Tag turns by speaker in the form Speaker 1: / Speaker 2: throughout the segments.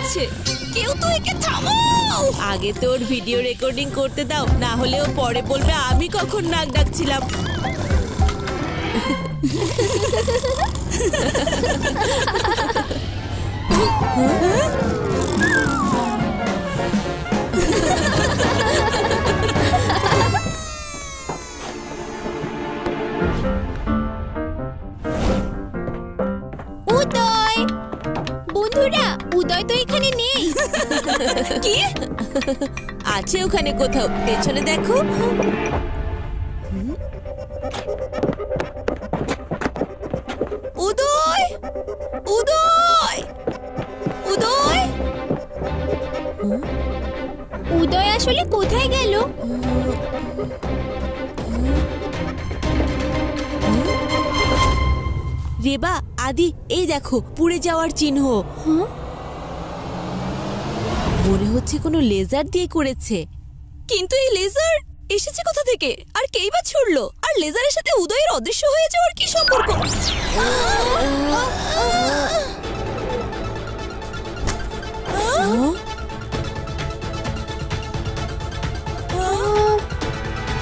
Speaker 1: যাচ্ছে। কেউ তো একে থামাও।
Speaker 2: আগে তো ওর ভিডিও রেকর্ডিং করতে দাও, না হলে ও পরে বলবে আমি কখন নাক ডাকছিলাম।
Speaker 1: উদয়, বন্ধুরা, উদয় তো এখানে নেই। কি?
Speaker 2: আছে ওখানে কোথাও, পেছনে দেখো।
Speaker 1: উদয়, উদয়, উদয়, উদয় আসলে কোথায় গেল?
Speaker 2: রেবা, আদি, এই দেখো পুড়ে যাওয়ার চিহ্ন। মনে হচ্ছে কোনো লেজার দিয়ে করেছে।
Speaker 1: কিন্তু এই লেজার এসেছে কোথা থেকে, আর কেই বা ছুড়লো? আর লেজারের সাথে উদয়ের অদৃশ্য হয়ে যাওয়ার কি সম্পর্ক?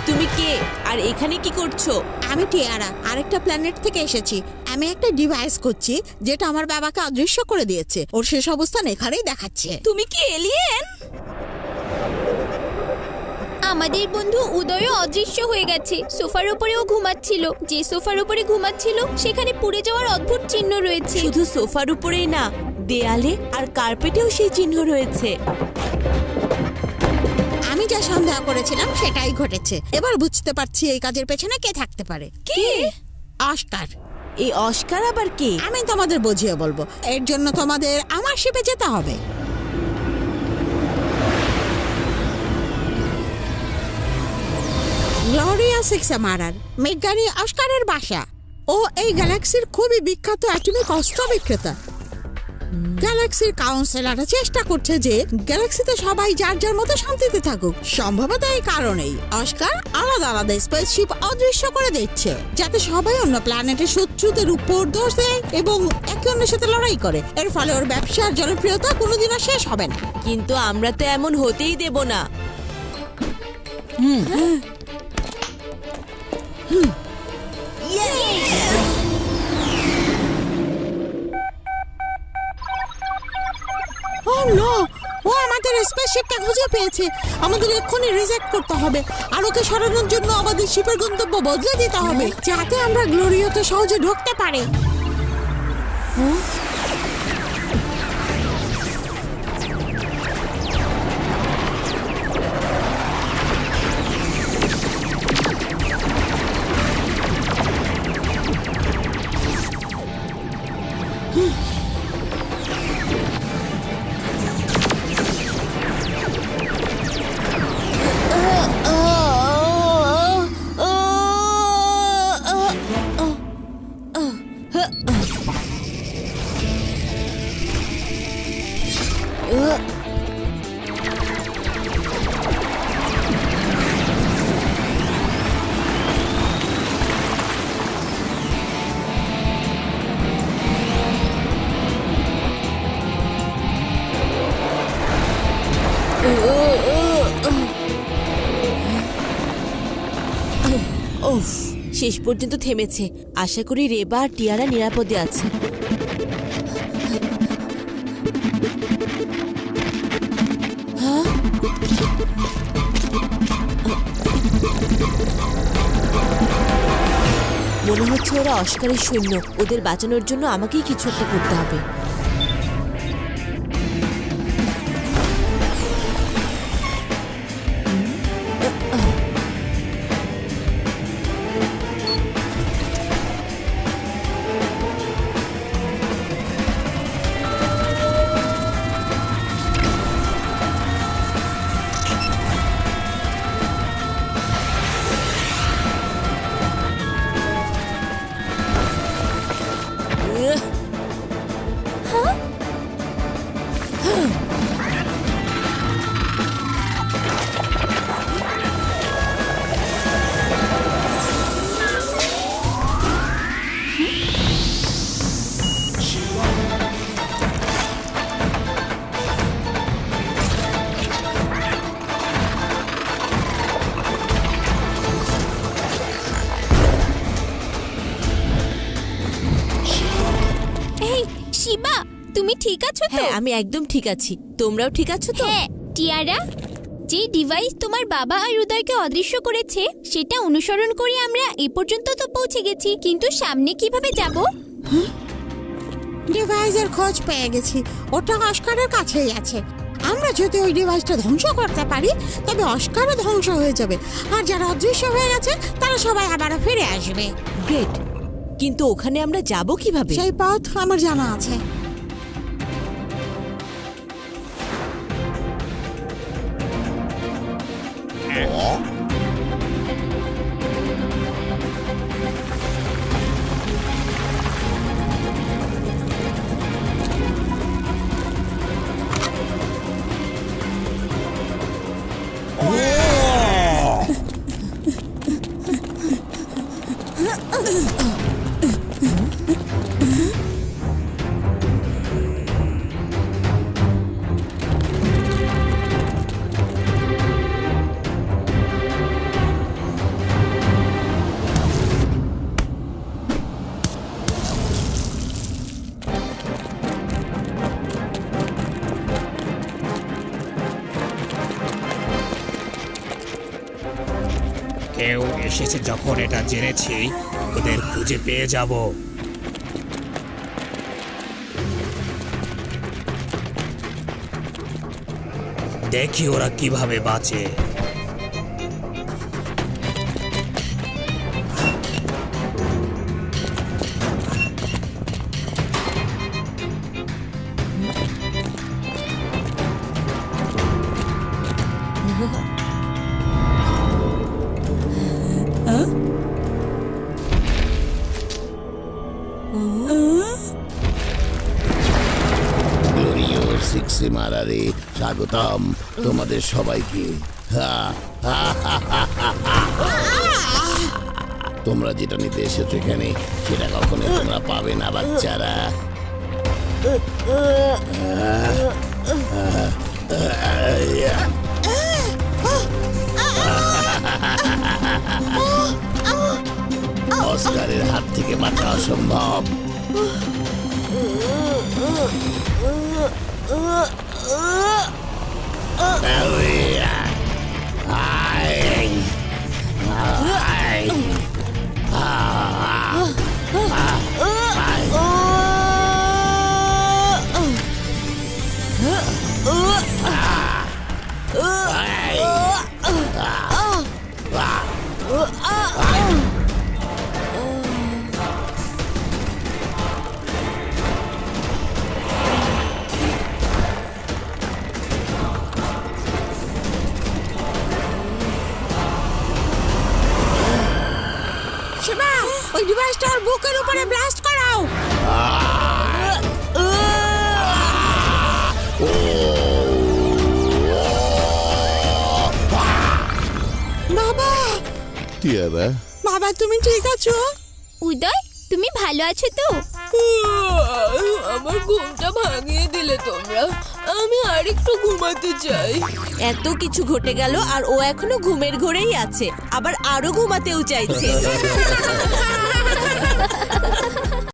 Speaker 2: তুমি কে আর এখানে কি করছো?
Speaker 3: আমি টিয়ারা, আরেকটা প্ল্যানেট থেকে এসেছি। আমি একটা ডিভাইস করছি যেটা আমার বাবাকে অদৃশ্য করে দিয়েছে। ওর শেষ অবস্থান এখানেই দেখাচ্ছে।
Speaker 1: তুমি কি এলিয়েন? আমাদের বন্ধু উদয়ও অদৃশ্য হয়ে গেছে। সোফার উপরেও ঘুমাচ্ছিল। যে সোফার উপরে ঘুমাচ্ছিল সেখানে পুড়ে যাওয়ার অদ্ভুত চিহ্ন রয়েছে।
Speaker 2: শুধু সোফার উপরেই না, দেয়ালে আর কার্পেটেও সেই চিহ্ন রয়েছে।
Speaker 3: আমি যা সন্দেহ করেছিলাম সেটাই ঘটেছে। এবার বুঝতে পারছি এই কাজের পেছনে কে থাকতে পারে।
Speaker 1: কে?
Speaker 3: অস্কার।
Speaker 2: এই অস্কার আবার কে?
Speaker 3: আমি তোমাদের বুঝিয়ে বলবো। এর জন্য তোমাদের আমার শিপে যেতে হবে। গ্লোরিয়া সিক্স মারার বিজ্ঞানী অস্কারের বাসা। ও এই গ্যালাক্সির খুবই বিখ্যাত অ্যাটমিক অস্ত্র বিক্রেতা। গ্যালাক্সির কাউন্সিলররা চেষ্টা করছে যে গ্যালাক্সিতে সবাই যার যার মতো শান্তিতে থাকুক। সম্ভবত এই কারণেই অস্কার আলাদা আলাদা স্পেসশিপ অদৃশ্য করে দিচ্ছে, যাতে সবাই অন্য প্ল্যানেটের শত্রুদের উপর দোষ দেয় এবং একে অন্যের সাথে লড়াই করে। এর ফলে ওর ব্যবসার জনপ্রিয়তা কোনোদিনও শেষ হবে না।
Speaker 2: কিন্তু আমরা তো এমন হতেই দেব না।
Speaker 3: ও নো, ও আমাদের স্পেসশিপটা খুঁজে পেয়েছে। আমাদের এক্ষুনি রিজেক্ট করতে হবে আর ওকে সরানোর জন্য আমাদের শিপের গন্তব্য বদলে দিতে হবে, যাতে আমরা গ্লোরিয়াতে সহজে ঢুকতে পারি।
Speaker 2: ওফ, শেষ পর্যন্ত থেমেছে। আশা করি রেবা আর টিয়ারা নিরাপদে আছে। মনে হচ্ছে ওরা অস্কারের সৈন্য। ওদের বাঁচানোর জন্য আমাকেই কিছু একটা করতে হবে।
Speaker 1: আছো তো?
Speaker 2: হ্যাঁ, আমি একদম ঠিক আছি। তোমরাও ঠিক আছো তো?
Speaker 1: হ্যাঁ টিয়ারা, যে ডিভাইস তোমার বাবা আর উদয়কে অদৃশ্য করেছে সেটা অনুসরণ করে আমরা এ পর্যন্ত তো পৌঁছে গেছি, কিন্তু সামনে কিভাবে যাব?
Speaker 3: ডিভাইসের খোঁজ পেয়ে গেছি, ওটা অস্কারের কাছেই আছে। আমরা যদি ওই ডিভাইসটা ধ্বংস করতে পারি তবে অস্কারও ধ্বংস হয়ে যাবে, আর যারা অদৃশ্য হয়ে গেছে তারা সবাই আবারও ফিরে আসবে।
Speaker 2: গ্রেট, কিন্তু ওখানে আমরা যাব কিভাবে?
Speaker 3: সেই পথ আমার জানা আছে।
Speaker 4: কেউ এসেছে যখন এটা জেনেছি, ওদের খুঁজে পেয়ে যাব। দেখি ওরা কিভাবে বাঁচে।
Speaker 5: গ্লোরিও সিক্সে মারারে স্বাগতম তোমাদের সবাইকে। তোমরা যেটা নিতে এসেছো এখানে সেটা কখনো তোমরা পাবে না বাচ্চারা। অস্কারের হাত থেকে বাঁচা অসম্ভব।
Speaker 3: শিবা, ওই ডিভাইসটা ওর বুকের উপরে ব্লাস্ট করাও। বাবা,
Speaker 5: টিয়ারা,
Speaker 3: বাবা তুমি ঠিক আছো?
Speaker 1: উদয়, তুমি ভালো আছো তো?
Speaker 2: আমার ঘুমটা ভাঙিয়ে দিলে তোমরা। আমি আরেকটু ঘুমাতে চাই। এত কিছু ঘটে গেল আর ও এখনো ঘুমের ঘোরেই আছে, আবার আরো ঘুমাতেও চাইছে।